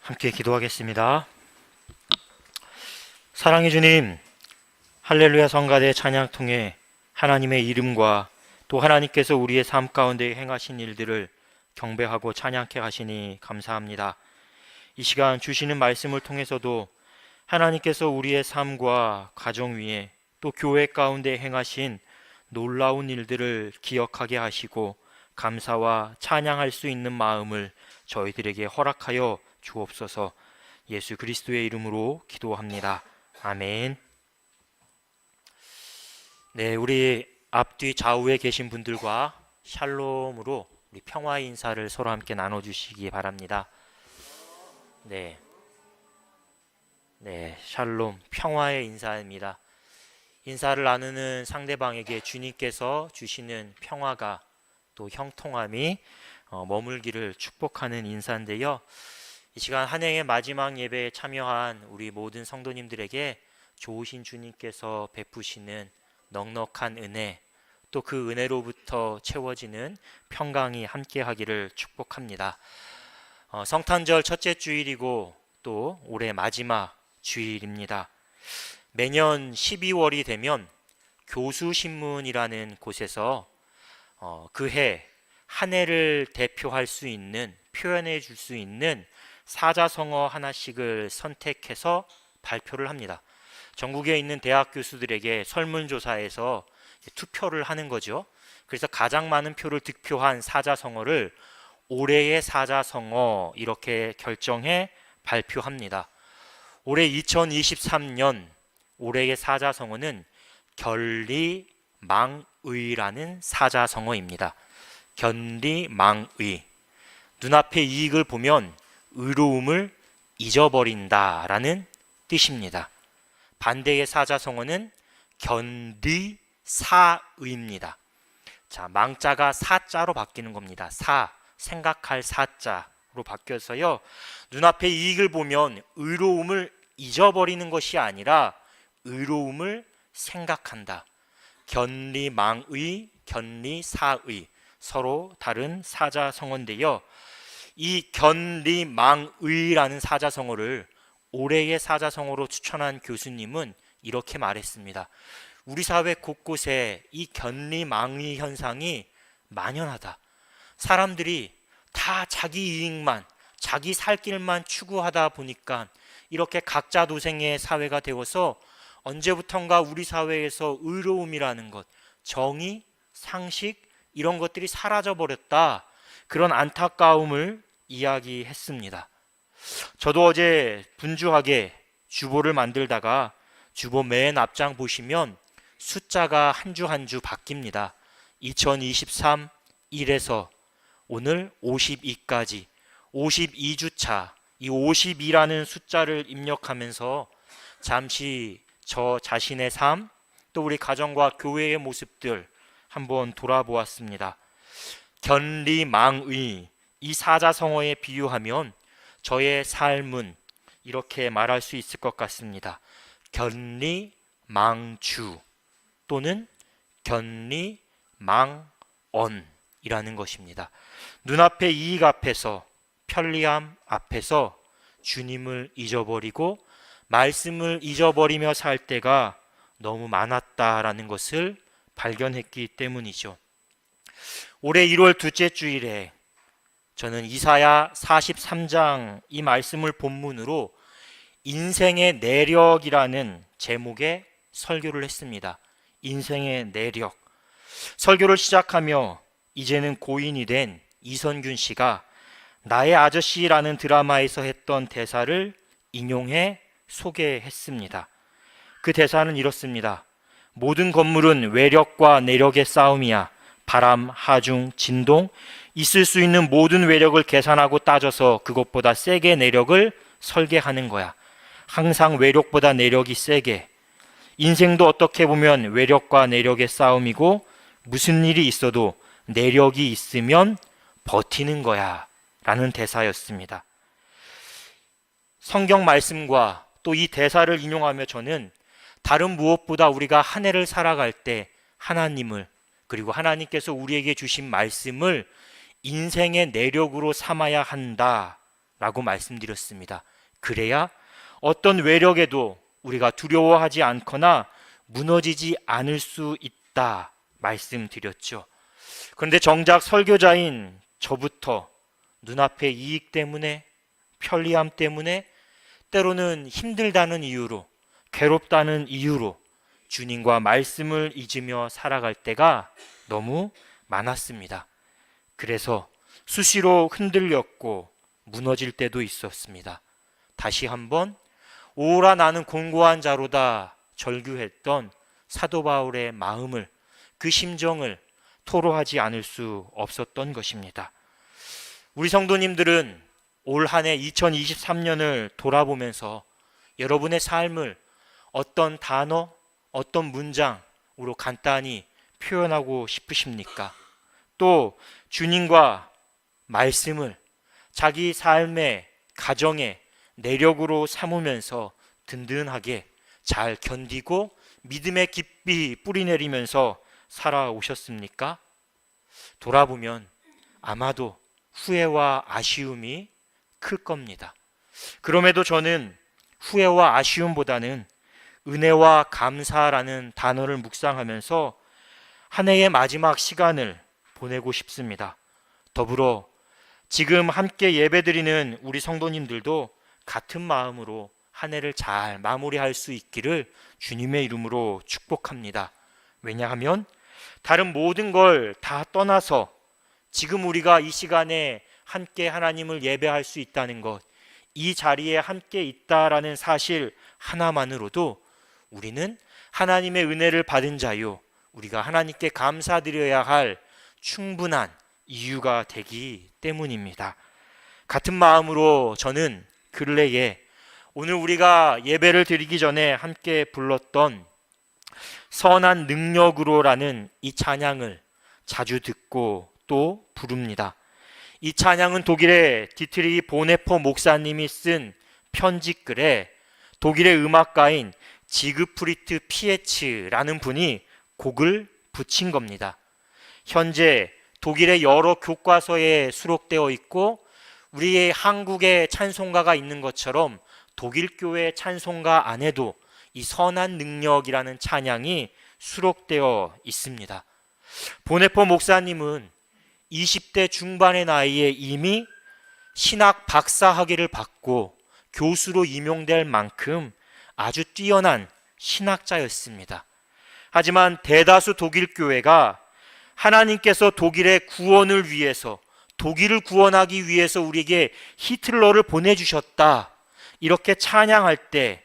함께 기도하겠습니다. 사랑해 주님, 할렐루야 성가대 찬양 통해 하나님의 이름과 또 하나님께서 우리의 삶 가운데 행하신 일들을 경배하고 찬양케 하시니 감사합니다. 이 시간 주시는 말씀을 통해서도 하나님께서 우리의 삶과 가정 위에 또 교회 가운데 행하신 놀라운 일들을 기억하게 하시고 감사와 찬양할 수 있는 마음을 저희들에게 허락하여 주옵소서. 예수 그리스도의 이름으로 기도합니다. 아멘. 네, 우리 앞뒤 좌우에 계신 분들과 샬롬으로 우리 평화의 인사를 서로 함께 나눠주시기 바랍니다. 네, 샬롬, 평화의 인사입니다. 인사를 나누는 상대방에게 주님께서 주시는 평화가 또 형통함이 머물기를 축복하는 인사인데요. 이 시간 한 해의 마지막 예배에 참여한 우리 모든 성도님들에게 좋으신 주님께서 베푸시는 넉넉한 은혜, 또 그 은혜로부터 채워지는 평강이 함께하기를 축복합니다. 성탄절 첫째 주일이고 또 올해 마지막 주일입니다. 매년 12월이 되면 교수신문이라는 곳에서 그 해 한 해를 대표할 수 있는, 표현해 줄 수 있는 사자성어 하나씩을 선택해서 발표를 합니다. 전국에 있는 대학 교수들에게 설문조사에서 투표를 하는 거죠. 그래서 가장 많은 표를 득표한 사자성어를 올해의 사자성어 이렇게 결정해 발표합니다. 올해 2023년 올해의 사자성어는 견리망의라는 사자성어입니다. 견리망의. 눈앞의 이익을 보면 의로움을 잊어버린다라는 뜻입니다. 반대의 사자성어는 견리사의입니다. 자, 망자가 사자로 바뀌는 겁니다. 생각할 사자로 바뀌어서요. 눈앞의 이익을 보면 의로움을 잊어버리는 것이 아니라 의로움을 생각한다. 견리망의, 견리사의, 서로 다른 사자성어인데요. 이 견리망의라는 사자성어를 올해의 사자성어로 추천한 교수님은 이렇게 말했습니다. 우리 사회 곳곳에 이 견리망의 현상이 만연하다. 사람들이 다 자기 이익만, 자기 살 길만 추구하다 보니까 이렇게 각자 도생의 사회가 되어서 언제부턴가 우리 사회에서 의로움이라는 것, 정의, 상식 이런 것들이 사라져버렸다. 그런 안타까움을 이야기했습니다. 저도 어제 분주하게 주보를 만들다가 주보 맨 앞장 보시면 숫자가 한 주 한 주 바뀝니다. 2023 1에서 오늘 52까지 52주차, 이 52라는 숫자를 입력하면서 잠시 저 자신의 삶, 또 우리 가정과 교회의 모습들 한번 돌아보았습니다. 견리망의, 이 사자성어에 비유하면 저의 삶은 이렇게 말할 수 있을 것 같습니다. 견리망주 또는 견리망언이라는 것입니다. 눈앞의 이익 앞에서, 편리함 앞에서 주님을 잊어버리고 말씀을 잊어버리며 살 때가 너무 많았다라는 것을 발견했기 때문이죠. 올해 1월 둘째 주일에 저는 이사야 43장 이 말씀을 본문으로 인생의 내력이라는 제목의 설교를 했습니다. 인생의 내력. 설교를 시작하며 이제는 고인이 된 이선균 씨가 나의 아저씨라는 드라마에서 했던 대사를 인용해 소개했습니다. 그 대사는 이렇습니다. 모든 건물은 외력과 내력의 싸움이야. 바람, 하중, 진동, 있을 수 있는 모든 외력을 계산하고 따져서 그것보다 세게 내력을 설계하는 거야. 항상 외력보다 내력이 세게. 인생도 어떻게 보면 외력과 내력의 싸움이고 무슨 일이 있어도 내력이 있으면 버티는 거야 라는 대사였습니다. 성경 말씀과 또 이 대사를 인용하며 저는 다른 무엇보다 우리가 한 해를 살아갈 때 하나님을, 그리고 하나님께서 우리에게 주신 말씀을 인생의 내력으로 삼아야 한다 라고 말씀드렸습니다. 그래야 어떤 외력에도 우리가 두려워하지 않거나 무너지지 않을 수 있다 말씀드렸죠. 그런데 정작 설교자인 저부터 눈앞의 이익 때문에, 편리함 때문에, 때로는 힘들다는 이유로, 괴롭다는 이유로 주님과 말씀을 잊으며 살아갈 때가 너무 많았습니다. 그래서 수시로 흔들렸고 무너질 때도 있었습니다. 다시 한번 오라 나는 공고한 자로다 절규했던 사도 바울의 마음을, 그 심정을 토로하지 않을 수 없었던 것입니다. 우리 성도님들은 올 한 해 2023년을 돌아보면서 여러분의 삶을 어떤 단어, 어떤 문장으로 간단히 표현하고 싶으십니까? 또 주님과 말씀을 자기 삶의 가정의 내력으로 삼으면서 든든하게 잘 견디고 믿음의 깊이 뿌리내리면서 살아오셨습니까? 돌아보면 아마도 후회와 아쉬움이 클 겁니다. 그럼에도 저는 후회와 아쉬움보다는 은혜와 감사라는 단어를 묵상하면서 한 해의 마지막 시간을 보내고 싶습니다. 더불어 지금 함께 예배드리는 우리 성도님들도 같은 마음으로 한 해를 잘 마무리할 수 있기를 주님의 이름으로 축복합니다. 왜냐하면 다른 모든 걸 다 떠나서 지금 우리가 이 시간에 함께 하나님을 예배할 수 있다는 것, 이 자리에 함께 있다라는 사실 하나만으로도 우리는 하나님의 은혜를 받은 자요, 우리가 하나님께 감사드려야 할 충분한 이유가 되기 때문입니다. 같은 마음으로 저는 근래에 오늘 우리가 예배를 드리기 전에 함께 불렀던 선한 능력으로라는 이 찬양을 자주 듣고 또 부릅니다. 이 찬양은 독일의 디트리 보네퍼 목사님이 쓴 편지글에 독일의 음악가인 지그프리트 피에츠라는 분이 곡을 붙인 겁니다. 현재 독일의 여러 교과서에 수록되어 있고 우리의 한국의 찬송가가 있는 것처럼 독일 교회 찬송가 안에도 이 선한 능력이라는 찬양이 수록되어 있습니다. 보네퍼 목사님은 20대 중반의 나이에 이미 신학 박사 학위를 받고 교수로 임용될 만큼 아주 뛰어난 신학자였습니다. 하지만 대다수 독일 교회가 하나님께서 독일의 구원을 위해서, 독일을 구원하기 위해서 우리에게 히틀러를 보내주셨다, 이렇게 찬양할 때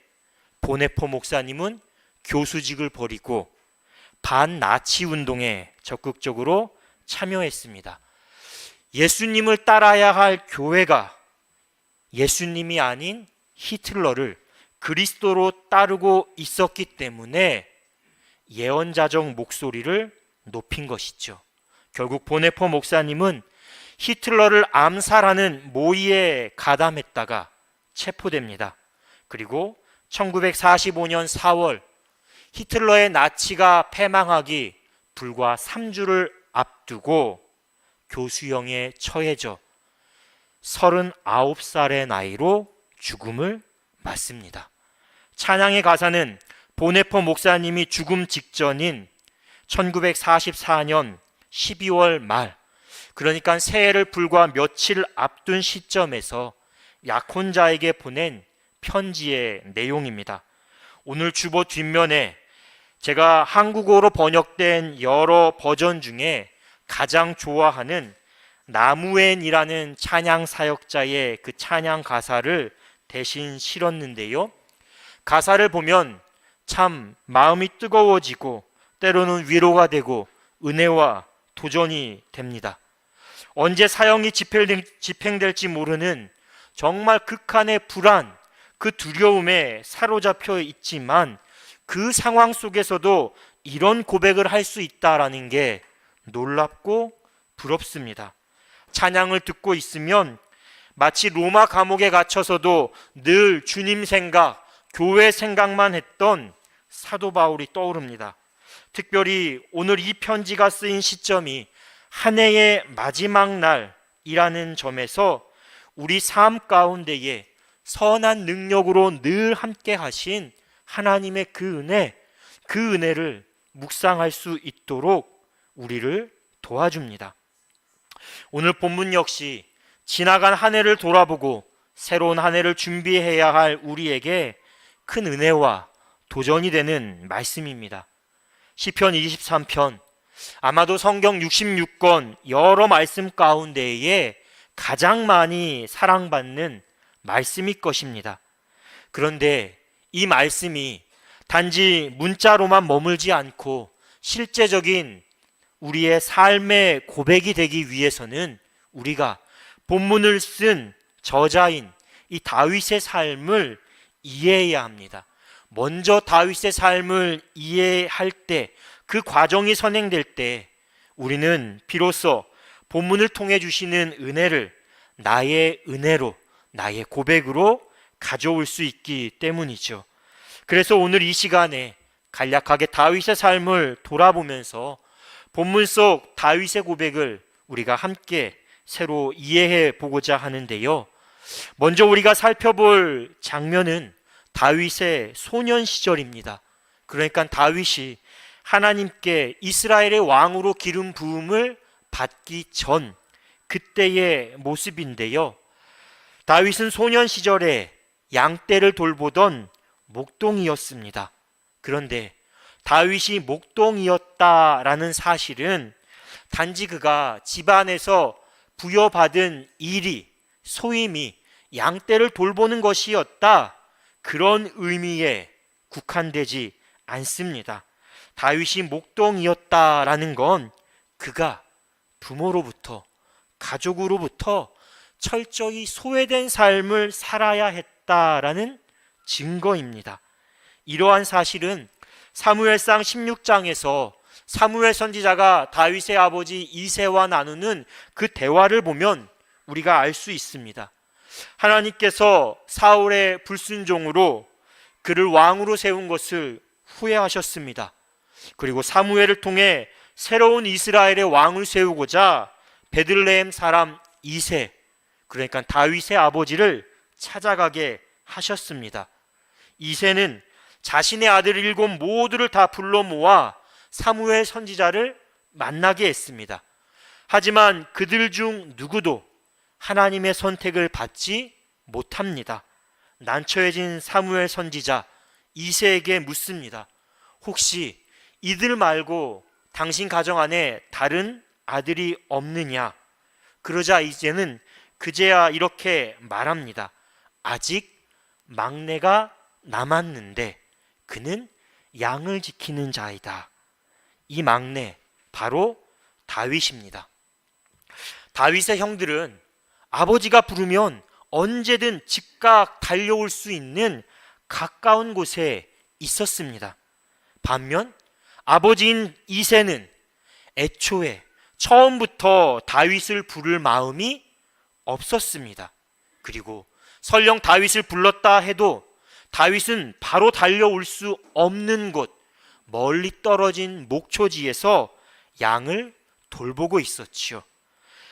보네퍼 목사님은 교수직을 버리고 반나치 운동에 적극적으로 참여했습니다. 예수님을 따라야 할 교회가 예수님이 아닌 히틀러를 그리스도로 따르고 있었기 때문에 예언자적 목소리를 높인 것이죠. 결국 보네퍼 목사님은 히틀러를 암살하는 모의에 가담했다가 체포됩니다. 그리고 1945년 4월 히틀러의 나치가 패망하기 불과 3주를 앞두고 교수형에 처해져 39살의 나이로 죽음을 맞습니다. 찬양의 가사는 보네퍼 목사님이 죽음 직전인 1944년 12월 말, 그러니까 새해를 불과 며칠 앞둔 시점에서 약혼자에게 보낸 편지의 내용입니다. 오늘 주보 뒷면에 제가 한국어로 번역된 여러 버전 중에 가장 좋아하는 나무엔이라는 찬양 사역자의 그 찬양 가사를 대신 실었는데요. 가사를 보면 참 마음이 뜨거워지고 때로는 위로가 되고 은혜와 도전이 됩니다. 언제 사형이 집행될지 모르는 정말 극한의 불안, 그 두려움에 사로잡혀 있지만 그 상황 속에서도 이런 고백을 할 수 있다라는 게 놀랍고 부럽습니다. 찬양을 듣고 있으면 마치 로마 감옥에 갇혀서도 늘 주님 생각, 교회 생각만 했던 사도 바울이 떠오릅니다. 특별히 오늘 이 편지가 쓰인 시점이 한 해의 마지막 날이라는 점에서 우리 삶 가운데에 선한 능력으로 늘 함께 하신 하나님의 그 은혜를 묵상할 수 있도록 우리를 도와줍니다. 오늘 본문 역시 지나간 한 해를 돌아보고 새로운 한 해를 준비해야 할 우리에게 큰 은혜와 도전이 되는 말씀입니다. 시편 23편, 아마도 성경 66권 여러 말씀 가운데에 가장 많이 사랑받는 말씀일 것입니다. 그런데 이 말씀이 단지 문자로만 머물지 않고 실제적인 우리의 삶의 고백이 되기 위해서는 우리가 본문을 쓴 저자인 이 다윗의 삶을 이해해야 합니다. 먼저 다윗의 삶을 이해할 때, 그 과정이 선행될 때 우리는 비로소 본문을 통해 주시는 은혜를 나의 은혜로, 나의 고백으로 가져올 수 있기 때문이죠. 그래서 오늘 이 시간에 간략하게 다윗의 삶을 돌아보면서 본문 속 다윗의 고백을 우리가 함께 새로 이해해 보고자 하는데요. 먼저 우리가 살펴볼 장면은 다윗의 소년 시절입니다. 그러니까 다윗이 하나님께 이스라엘의 왕으로 기름 부음을 받기 전 그때의 모습인데요. 다윗은 소년 시절에 양떼를 돌보던 목동이었습니다. 그런데 다윗이 목동이었다라는 사실은 단지 그가 집안에서 부여받은 일이, 소임이 양떼를 돌보는 것이었다, 그런 의미에 국한되지 않습니다. 다윗이 목동이었다라는 건 그가 부모로부터, 가족으로부터 철저히 소외된 삶을 살아야 했다라는 증거입니다. 이러한 사실은 사무엘상 16장에서 사무엘 선지자가 다윗의 아버지 이새와 나누는 그 대화를 보면 우리가 알 수 있습니다. 하나님께서 사울의 불순종으로 그를 왕으로 세운 것을 후회하셨습니다. 그리고 사무엘을 통해 새로운 이스라엘의 왕을 세우고자 베들레헴 사람 이새, 그러니까 다윗의 아버지를 찾아가게 하셨습니다. 이새는 자신의 아들 7 모두를 다 불러 모아 사무엘 선지자를 만나게 했습니다. 하지만 그들 중 누구도 하나님의 선택을 받지 못합니다. 난처해진 사무엘 선지자 이새에게 묻습니다. 혹시 이들 말고 당신 가정 안에 다른 아들이 없느냐? 그러자 이제는 그제야 이렇게 말합니다. 아직 막내가 남았는데 그는 양을 지키는 자이다. 이 막내 바로 다윗입니다. 다윗의 형들은 아버지가 부르면 언제든 즉각 달려올 수 있는 가까운 곳에 있었습니다. 반면 아버지인 이새는 애초에 처음부터 다윗을 부를 마음이 없었습니다. 그리고 설령 다윗을 불렀다 해도 다윗은 바로 달려올 수 없는 곳, 멀리 떨어진 목초지에서 양을 돌보고 있었지요.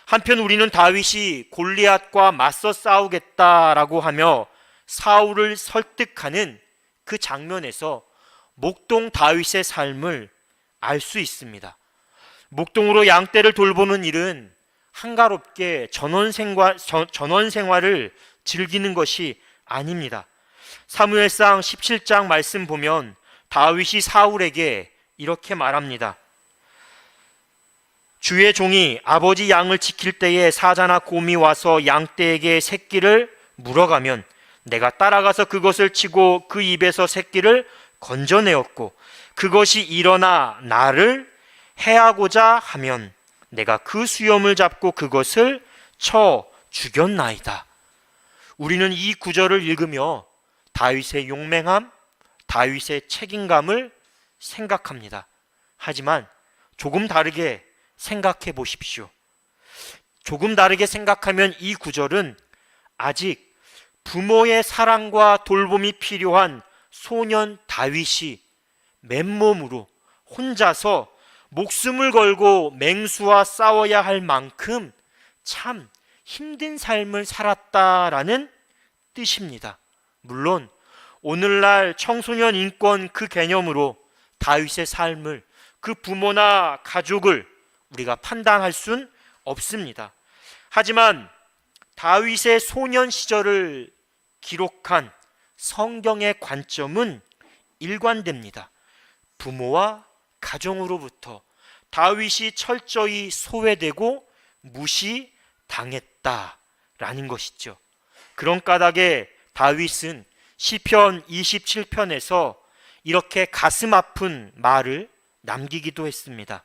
한편 우리는 다윗이 골리앗과 맞서 싸우겠다라고 하며 사울을 설득하는 그 장면에서 목동 다윗의 삶을 알 수 있습니다. 목동으로 양떼를 돌보는 일은 한가롭게 전원 생활을 즐기는 것이 아닙니다. 사무엘상 17장 말씀 보면 다윗이 사울에게 이렇게 말합니다. 주의 종이 아버지 양을 지킬 때에 사자나 곰이 와서 양떼에게 새끼를 물어가면 내가 따라가서 그것을 치고 그 입에서 새끼를 건져내었고 그것이 일어나 나를 해하고자 하면 내가 그 수염을 잡고 그것을 쳐 죽였나이다. 우리는 이 구절을 읽으며 다윗의 용맹함, 다윗의 책임감을 생각합니다. 하지만 조금 다르게 생각해 보십시오. 조금 다르게 생각하면 이 구절은 아직 부모의 사랑과 돌봄이 필요한 소년 다윗이 맨몸으로 혼자서 목숨을 걸고 맹수와 싸워야 할 만큼 참 힘든 삶을 살았다라는 뜻입니다. 물론 오늘날 청소년 인권 그 개념으로 다윗의 삶을, 그 부모나 가족을 우리가 판단할 순 없습니다. 하지만 다윗의 소년 시절을 기록한 성경의 관점은 일관됩니다. 부모와 가정으로부터 다윗이 철저히 소외되고 무시당했다라는 것이죠. 그런 까닭에 다윗은 시편 27편에서 이렇게 가슴 아픈 말을 남기기도 했습니다.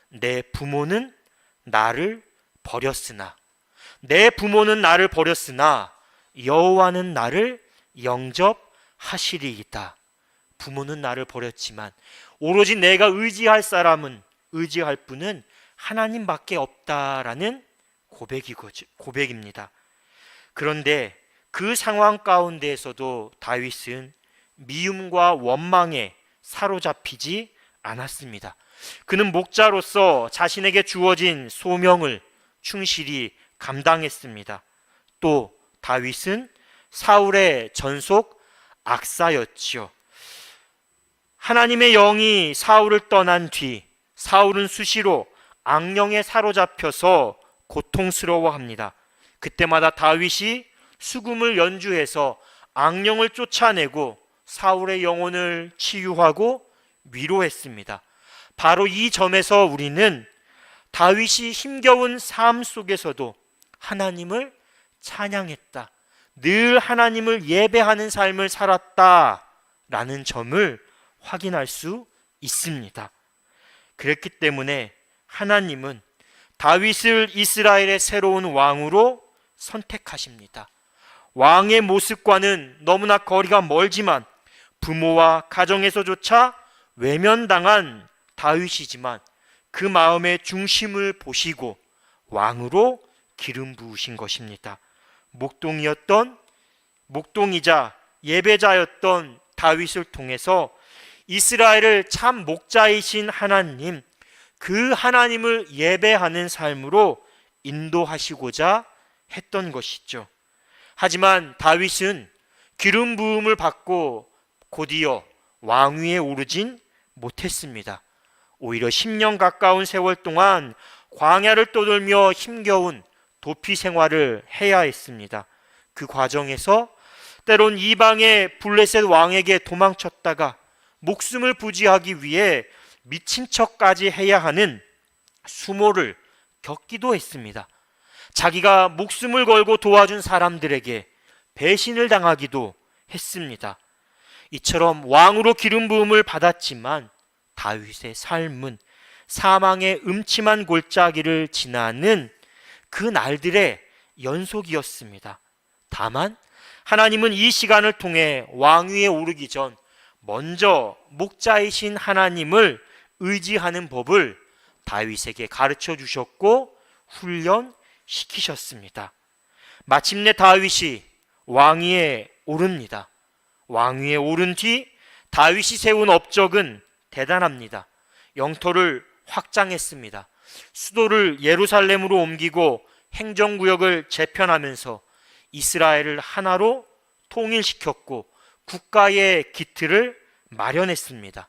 내 부모는 나를 버렸으나 여호와는 나를 영접하시리이다. 부모는 나를 버렸지만 오로지 내가 의지할 분은 하나님밖에 없다라는 고백입니다. 그런데 그 상황 가운데에서도 다윗은 미움과 원망에 사로잡히지 않았습니다. 그는 목자로서 자신에게 주어진 소명을 충실히 감당했습니다. 또 다윗은 사울의 전속 악사였지요. 하나님의 영이 사울을 떠난 뒤 사울은 수시로 악령에 사로잡혀서 고통스러워합니다. 그때마다 다윗이 수금을 연주해서 악령을 쫓아내고 사울의 영혼을 치유하고 위로했습니다. 바로 이 점에서 우리는 다윗이 힘겨운 삶 속에서도 하나님을 찬양했다, 늘 하나님을 예배하는 삶을 살았다라는 점을 확인할 수 있습니다. 그랬기 때문에 하나님은 다윗을 이스라엘의 새로운 왕으로 선택하십니다. 왕의 모습과는 너무나 거리가 멀지만 부모와 가정에서조차 외면당한 다윗이지만 그 마음의 중심을 보시고 왕으로 기름 부으신 것입니다. 목동이자 예배자였던 다윗을 통해서 이스라엘을 참 목자이신 하나님, 그 하나님을 예배하는 삶으로 인도하시고자 했던 것이죠. 하지만 다윗은 기름 부음을 받고 곧이어 왕위에 오르진 못했습니다. 오히려 10년 가까운 세월 동안 광야를 떠돌며 힘겨운 도피 생활을 해야 했습니다. 그 과정에서 때론 이방의 블레셋 왕에게 도망쳤다가 목숨을 부지하기 위해 미친 척까지 해야 하는 수모를 겪기도 했습니다. 자기가 목숨을 걸고 도와준 사람들에게 배신을 당하기도 했습니다. 이처럼 왕으로 기름 부음을 받았지만 다윗의 삶은 사망의 음침한 골짜기를 지나는 그 날들의 연속이었습니다. 다만 하나님은 이 시간을 통해 왕위에 오르기 전 먼저 목자이신 하나님을 의지하는 법을 다윗에게 가르쳐 주셨고 훈련시키셨습니다. 마침내 다윗이 왕위에 오릅니다. 왕위에 오른 뒤 다윗이 세운 업적은 대단합니다. 영토를 확장했습니다. 수도를 예루살렘으로 옮기고 행정구역을 재편하면서 이스라엘을 하나로 통일시켰고 국가의 기틀을 마련했습니다.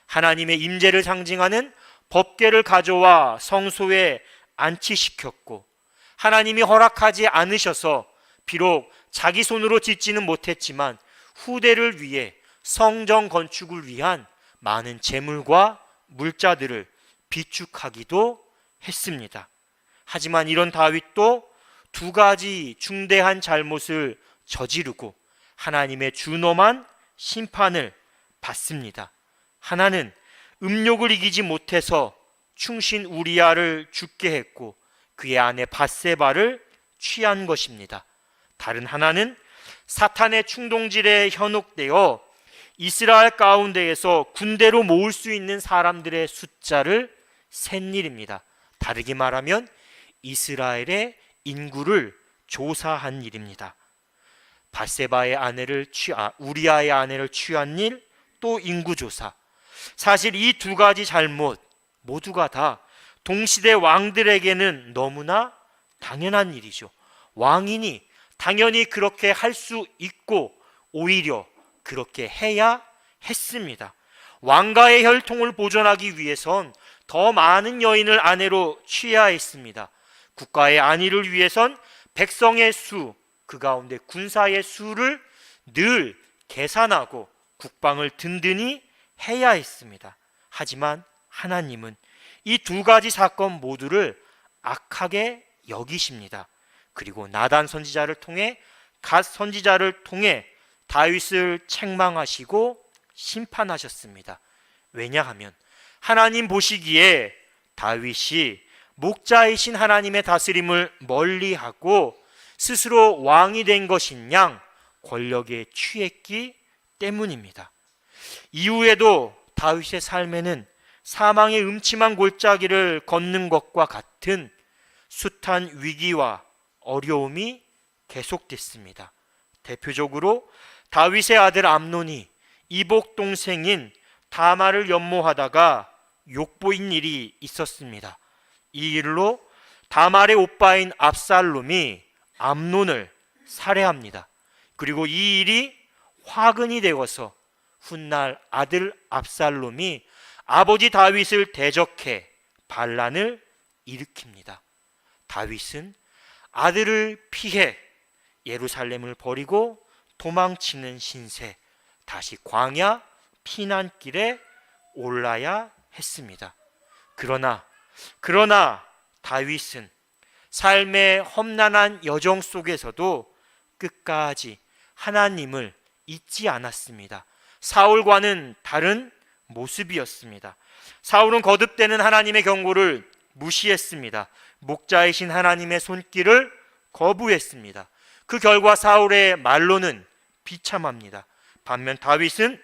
하나님의 임재를 상징하는 법궤를 가져와 성소에 안치시켰고 하나님이 허락하지 않으셔서 비록 자기 손으로 짓지는 못했지만 후대를 위해 성전 건축을 위한 많은 재물과 물자들을 비축하기도 했습니다. 하지만 이런 다윗도 두 가지 중대한 잘못을 저지르고 하나님의 준엄한 심판을 받습니다. 하나는 음욕을 이기지 못해서 충신 우리아를 죽게 했고 그의 아내 밧세바를 취한 것입니다. 다른 하나는 사탄의 충동질에 현혹되어 이스라엘 가운데에서 군대로 모을 수 있는 사람들의 숫자를 센 일입니다. 다르게 말하면 이스라엘의 인구를 조사한 일입니다. 밧세바의 우리아의 아내를 취한 일, 또 인구조사. 사실 이 두 가지 잘못 모두가 다 동시대 왕들에게는 너무나 당연한 일이죠. 왕이니 당연히 그렇게 할 수 있고 오히려 그렇게 해야 했습니다. 왕가의 혈통을 보존하기 위해선 더 많은 여인을 아내로 취해야 했습니다. 국가의 안위를 위해선 백성의 수, 그 가운데 군사의 수를 늘 계산하고 국방을 든든히 해야 했습니다. 하지만 하나님은 이 두 가지 사건 모두를 악하게 여기십니다. 그리고 나단 선지자를 통해 갓 선지자를 통해 다윗을 책망하시고 심판하셨습니다. 왜냐하면 하나님 보시기에 다윗이 목자이신 하나님의 다스림을 멀리하고 스스로 왕이 된 것인 양 권력에 취했기 때문입니다. 이후에도 다윗의 삶에는 사망의 음침한 골짜기를 걷는 것과 같은 숱한 위기와 어려움이 계속됐습니다. 대표적으로 다윗의 아들 암논이 이복 동생인 다말을 연모하다가 욕보인 일이 있었습니다. 이 일로 다말의 오빠인 압살롬이 암논을 살해합니다. 그리고 이 일이 화근이 되어서 훗날 아들 압살롬이 아버지 다윗을 대적해 반란을 일으킵니다. 다윗은 아들을 피해 예루살렘을 버리고 도망치는 신세, 다시 광야 피난길에 올라야 했습니다. 그러나 다윗은 삶의 험난한 여정 속에서도 끝까지 하나님을 잊지 않았습니다. 사울과는 다른 모습이었습니다. 사울은 거듭되는 하나님의 경고를 무시했습니다. 목자이신 하나님의 손길을 거부했습니다. 그 결과 사울의 말로는 비참합니다. 반면 다윗은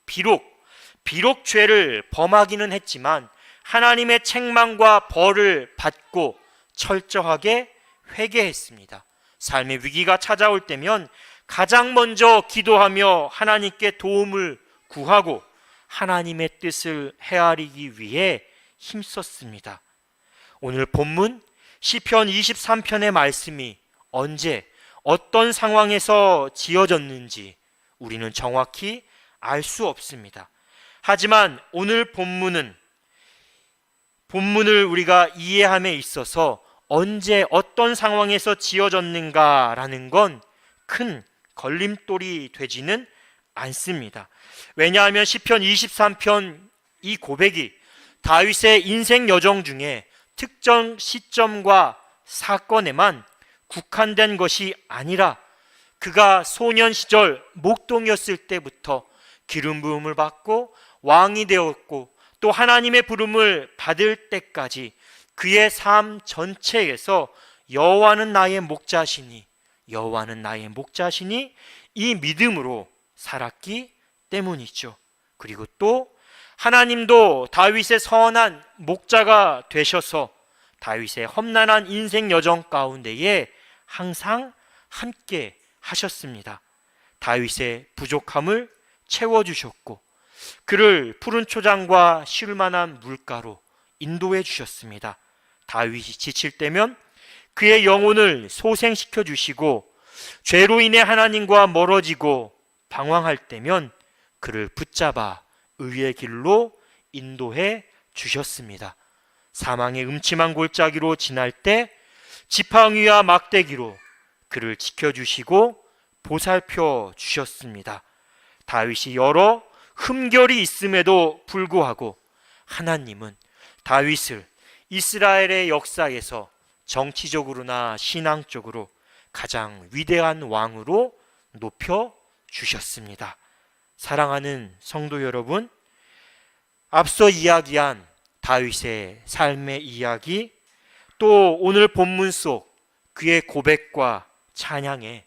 비록 죄를 범하기는 했지만 하나님의 책망과 벌을 받고 철저하게 회개했습니다. 삶의 위기가 찾아올 때면 가장 먼저 기도하며 하나님께 도움을 구하고 하나님의 뜻을 헤아리기 위해 힘썼습니다. 오늘 본문 시편 23편의 말씀이 언제 어떤 상황에서 지어졌는지 우리는 정확히 알 수 없습니다. 하지만 오늘 본문을 우리가 이해함에 있어서 언제 어떤 상황에서 지어졌는가라는 건 큰 걸림돌이 되지는 않습니다. 왜냐하면 시편 23편 이 고백이 다윗의 인생 여정 중에 특정 시점과 사건에만 국한된 것이 아니라 그가 소년 시절 목동이었을 때부터 기름 부음을 받고 왕이 되었고 또 하나님의 부름을 받을 때까지 그의 삶 전체에서 여호와는 나의 목자시니 이 믿음으로 살았기 때문이죠. 그리고 또 하나님도 다윗의 선한 목자가 되셔서 다윗의 험난한 인생 여정 가운데에 항상 함께 하셨습니다. 다윗의 부족함을 채워주셨고 그를 푸른 초장과 쉴 만한 물가로 인도해 주셨습니다. 다윗이 지칠 때면 그의 영혼을 소생시켜 주시고 죄로 인해 하나님과 멀어지고 방황할 때면 그를 붙잡아 의의 길로 인도해 주셨습니다. 사망의 음침한 골짜기로 지날 때 지팡이와 막대기로 그를 지켜주시고 보살펴 주셨습니다. 다윗이 여러 흠결이 있음에도 불구하고 하나님은 다윗을 이스라엘의 역사에서 정치적으로나 신앙적으로 가장 위대한 왕으로 높여 주셨습니다. 사랑하는 성도 여러분, 앞서 이야기한 다윗의 삶의 이야기, 또 오늘 본문 속 그의 고백과 찬양에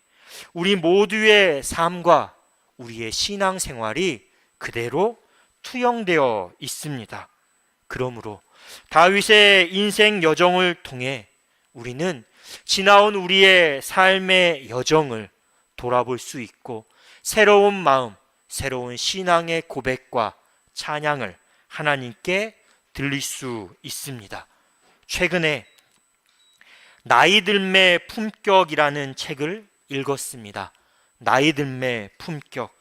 우리 모두의 삶과 우리의 신앙생활이 그대로 투영되어 있습니다. 그러므로 다윗의 인생 여정을 통해 우리는 지나온 우리의 삶의 여정을 돌아볼 수 있고 새로운 마음, 새로운 신앙의 고백과 찬양을 하나님께 들릴 수 있습니다. 최근에 나이들매 품격이라는 책을 읽었습니다. 나이들매 품격.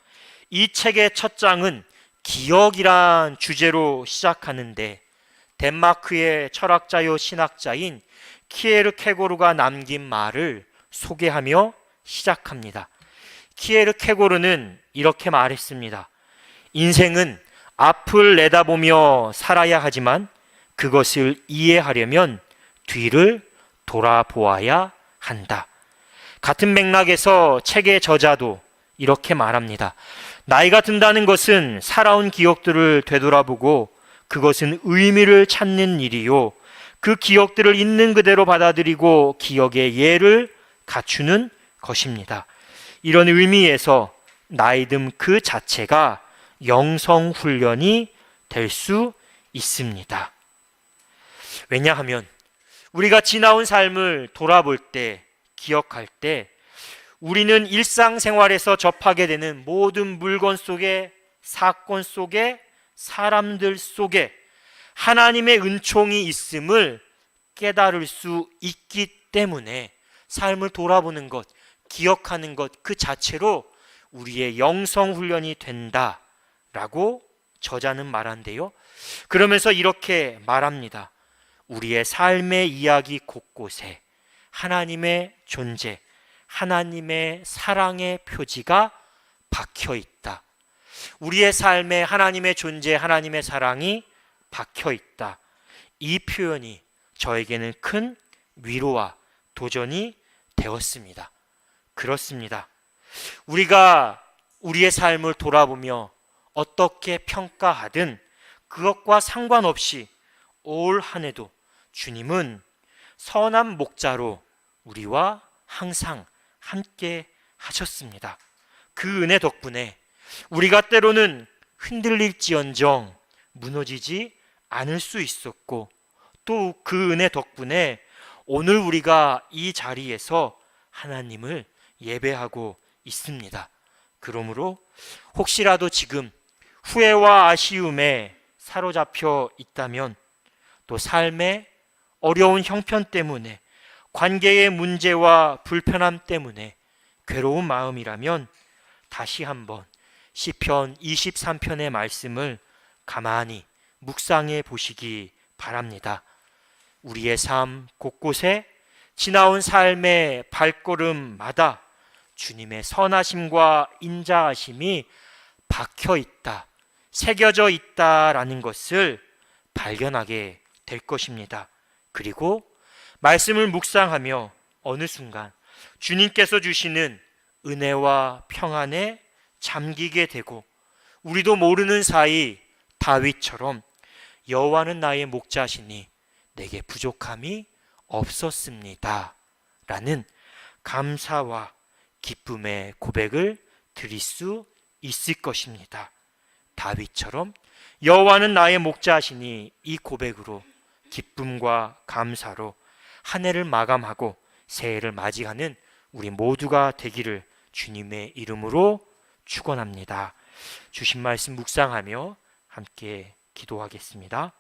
이 책의 첫 장은 기억이란 주제로 시작하는데 덴마크의 철학자요 신학자인 키에르케고르가 남긴 말을 소개하며 시작합니다. 키에르케고르는 이렇게 말했습니다. 인생은 앞을 내다보며 살아야 하지만 그것을 이해하려면 뒤를 돌아보아야 한다. 같은 맥락에서 책의 저자도 이렇게 말합니다. 나이가 든다는 것은 살아온 기억들을 되돌아보고 그것은 의미를 찾는 일이요. 그 기억들을 있는 그대로 받아들이고 기억의 예를 갖추는 것입니다. 이런 의미에서 나이듦 그 자체가 영성훈련이 될 수 있습니다. 왜냐하면 우리가 지나온 삶을 돌아볼 때, 기억할 때 우리는 일상생활에서 접하게 되는 모든 물건 속에, 사건 속에, 사람들 속에 하나님의 은총이 있음을 깨달을 수 있기 때문에 삶을 돌아보는 것, 기억하는 것 그 자체로 우리의 영성훈련이 된다라고 저자는 말한대요. 그러면서 이렇게 말합니다. 우리의 삶의 이야기 곳곳에 하나님의 존재, 하나님의 사랑의 표지가 박혀 있다. 우리의 삶에 하나님의 존재, 하나님의 사랑이 박혀 있다. 이 표현이 저에게는 큰 위로와 도전이 되었습니다. 그렇습니다. 우리가 우리의 삶을 돌아보며 어떻게 평가하든 그것과 상관없이 올 한 해도 주님은 선한 목자로 우리와 항상 함께 하셨습니다. 그 은혜 덕분에 우리가 때로는 흔들릴지언정 무너지지 않을 수 있었고 또 그 은혜 덕분에 오늘 우리가 이 자리에서 하나님을 예배하고 있습니다. 그러므로 혹시라도 지금 후회와 아쉬움에 사로잡혀 있다면 또 삶의 어려운 형편 때문에 관계의 문제와 불편함 때문에 괴로운 마음이라면 다시 한번 시편 23편의 말씀을 가만히 묵상해 보시기 바랍니다. 우리의 삶 곳곳에 지나온 삶의 발걸음마다 주님의 선하심과 인자하심이 박혀 있다, 새겨져 있다라는 것을 발견하게 될 것입니다. 그리고 말씀을 묵상하며 어느 순간 주님께서 주시는 은혜와 평안에 잠기게 되고 우리도 모르는 사이 다윗처럼 여호와는 나의 목자시니 내게 부족함이 없었습니다 라는 감사와 기쁨의 고백을 드릴 수 있을 것입니다. 다윗처럼 여호와는 나의 목자시니 이 고백으로 기쁨과 감사로 한 해를 마감하고 새해를 맞이하는 우리 모두가 되기를 주님의 이름으로 축원합니다. 주신 말씀 묵상하며 함께 기도하겠습니다.